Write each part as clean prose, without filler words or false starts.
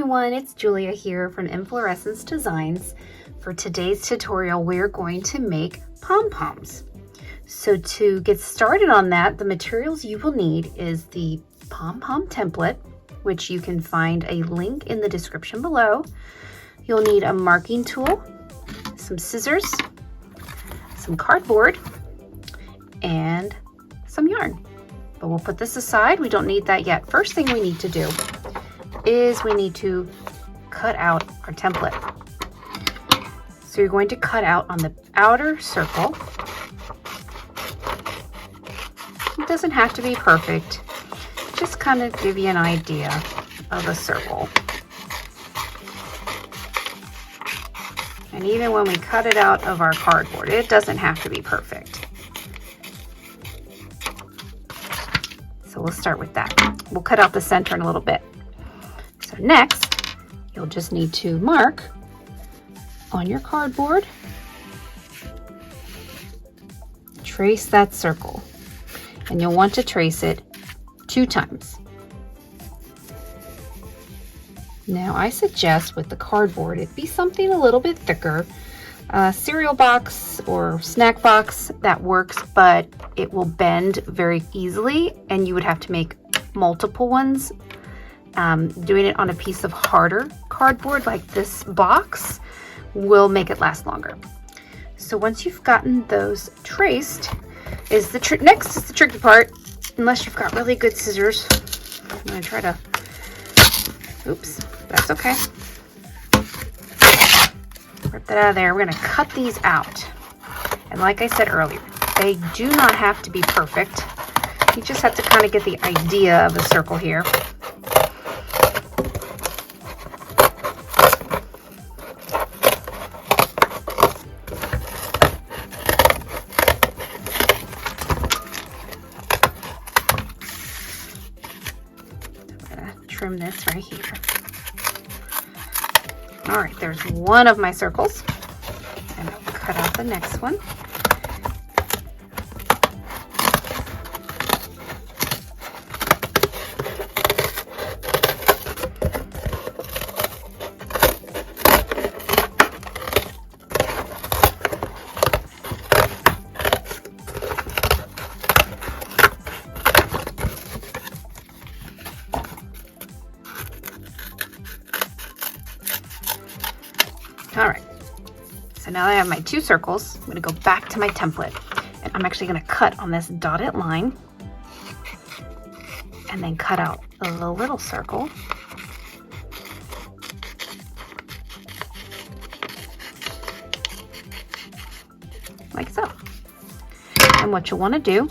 everyone, it's Julia here from Inflorescence Designs. For today's tutorial, we're going to make pom-poms. So to get started on that, the materials you will need is the pom-pom template, which you can find a link in the description below. You'll need a marking tool, some scissors, some cardboard, and some yarn. But we'll put this aside, we don't need that yet. First thing we need to do is we need to cut out our template. So you're going to cut out on the outer circle. It doesn't have to be perfect, just kind of give you an idea of a circle. And even when we cut it out of our cardboard, it doesn't have to be perfect. So we'll start with that. We'll cut out the center in a little bit. So next, you'll just need to mark on your cardboard, trace that circle, and you'll want to trace it 2 times. Now I suggest with the cardboard it be something a little bit thicker. Cereal box or snack box, that works, but it will bend very easily and you would have to make multiple ones. Doing it on a piece of harder cardboard like this box will make it last longer. So once you've gotten those traced, next is the tricky part. Unless you've got really good scissors, I'm gonna try to, oops, that's okay. Rip that out of there. We're gonna cut these out. And like I said earlier, they do not have to be perfect. You just have to kind of get the idea of a circle here. Trim this right here. All right, there's one of my circles, and I'll cut out the next one. All right, so now I have my 2 circles. I'm gonna go back to my template and I'm actually gonna cut on this dotted line and then cut out the little circle. Like so. And what you'll wanna do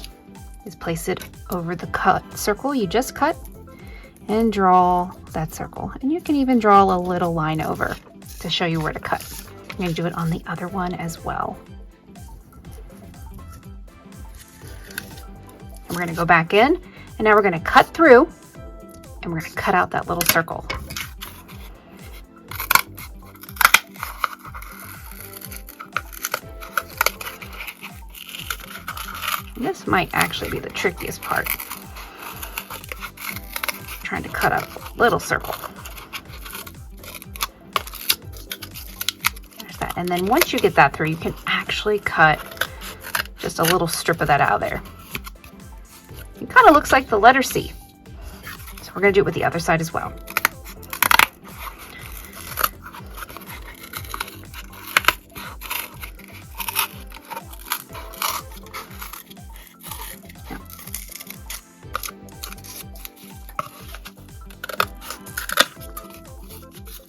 is place it over the cut circle you just cut and draw that circle. And you can even draw a little line over to show you where to cut. I'm going to do it on the other one as well. And we're going to go back in, and now we're going to cut through, and we're going to cut out that little circle. And this might actually be the trickiest part. Trying to cut out a little circle. And then once you get that through, you can actually cut just a little strip of that out of there. It kind of looks like the letter C. So we're going to do it with the other side as well.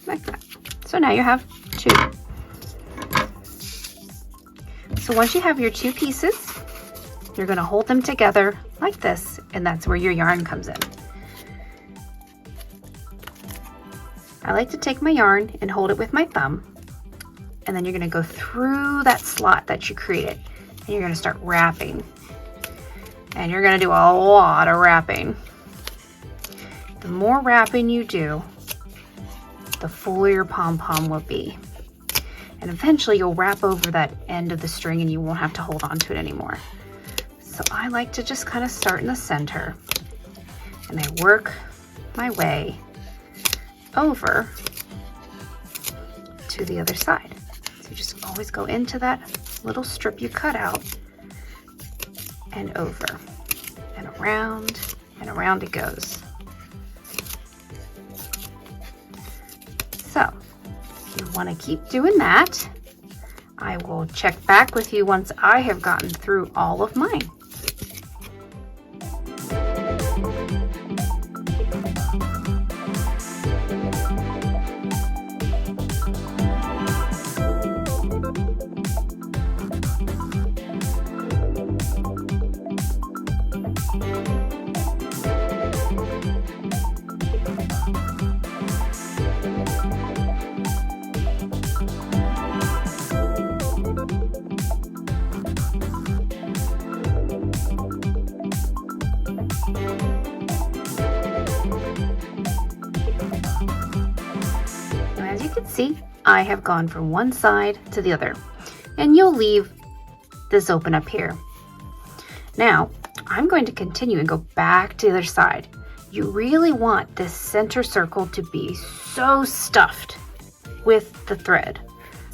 Like that. So now you have 2. So once you have your 2 pieces, you're going to hold them together like this, and that's where your yarn comes in. I like to take my yarn and hold it with my thumb, and then you're going to go through that slot that you created, and you're going to start wrapping. And you're going to do a lot of wrapping. The more wrapping you do, the fuller your pom-pom will be. And eventually you'll wrap over that end of the string and you won't have to hold on to it anymore. So I like to just kind of start in the center and I work my way over to the other side. So you just always go into that little strip you cut out and over and around it goes. So you want to keep doing that. I will check back with you once I have gotten through all of mine. See, I have gone from one side to the other, and you'll leave this open up here. Now, I'm going to continue and go back to the other side. You really want this center circle to be so stuffed with the thread.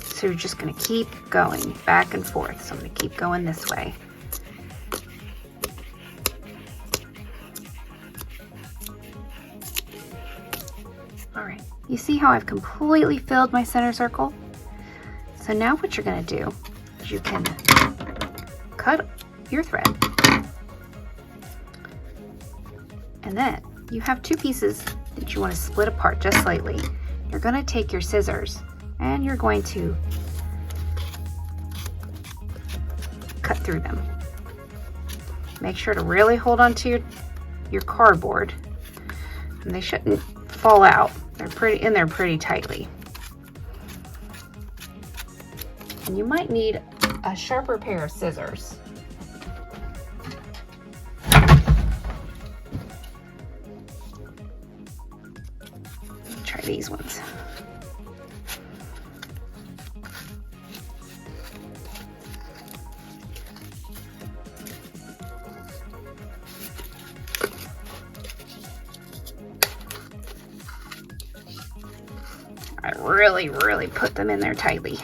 So you're just going to keep going back and forth. So I'm going to keep going this way. All right. You see how I've completely filled my center circle? So now what you're going to do is you can cut your thread. And then you have two pieces that you want to split apart just slightly. You're going to take your scissors and you're going to cut through them. Make sure to really hold on to your cardboard, and they shouldn't fall out. They're pretty tightly. And you might need a sharper pair of scissors. Try these ones. I really put them in there tightly.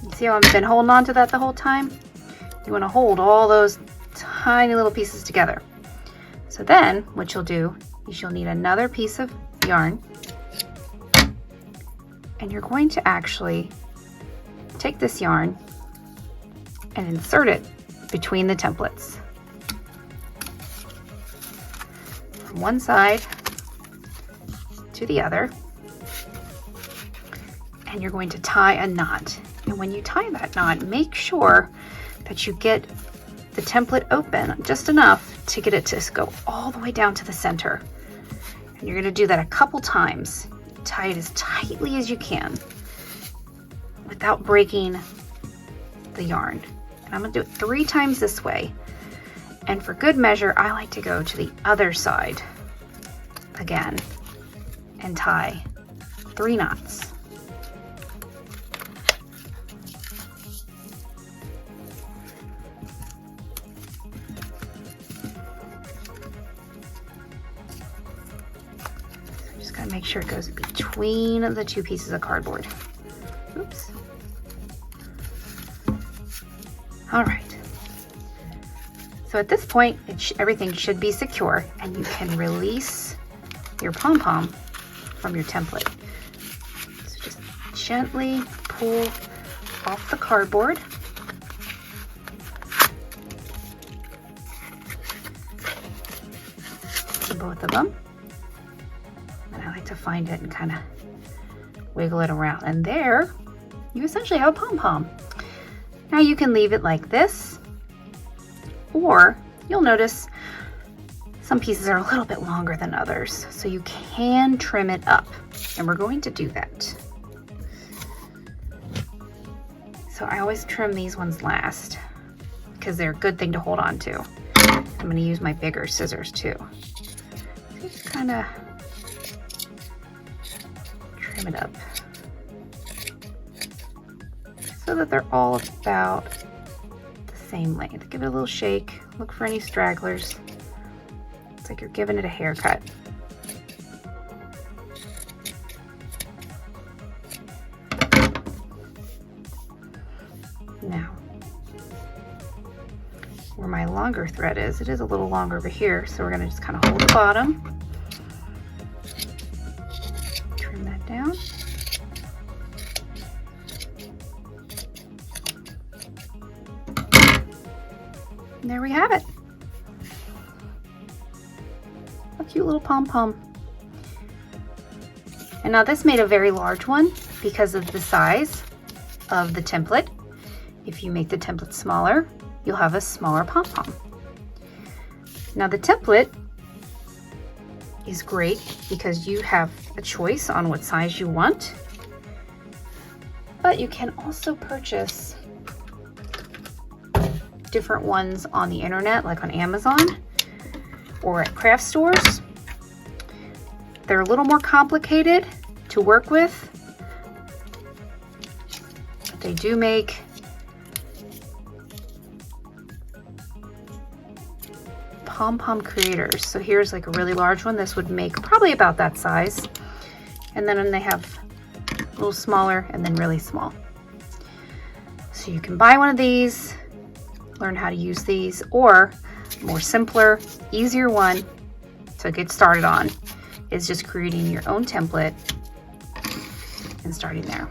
You see how I've been holding on to that the whole time? You want to hold all those tiny little pieces together. So then what you'll do is you'll need another piece of yarn, and you're going to actually take this yarn and insert it between the templates from one side to the other, and you're going to tie a knot. And when you tie that knot, make sure that you get the template open just enough to get it to go all the way down to the center. And you're going to do that a couple times. Tie it as tightly as you can without breaking the yarn. And I'm going to do it 3 times this way. And for good measure, I like to go to the other side again and tie 3 knots. Make sure it goes between the 2 pieces of cardboard. Oops. All right. So at this point, everything should be secure, and you can release your pom-pom from your template. So just gently pull off the cardboard. To both of them. To find it and kind of wiggle it around, and there you essentially have a pom-pom. Now you can leave it like this, or you'll notice some pieces are a little bit longer than others, so you can trim it up, and we're going to do that. So I always trim these ones last because they're a good thing to hold on to. I'm going to use my bigger scissors too. just kind of trim it up so that they're all about the same length. Give it a little shake. Look for any stragglers. It's like you're giving it a haircut. Now, where my longer thread is, it is a little longer over here, so we're going to just kind of hold the bottom, trim that down. And there we have it. A cute little pom-pom. And now this made a very large one because of the size of the template. If you make the template smaller, you'll have a smaller pom-pom. Now the template is great because you have a choice on what size you want, but you can also purchase different ones on the internet, like on Amazon or at craft stores. They're a little more complicated to work with, but they do make pom-pom creators. So here's like a really large one. This would make probably about that size. And then they have a little smaller and then really small. So you can buy one of these, learn how to use these, or more simpler, easier one to get started on is just creating your own template and starting there.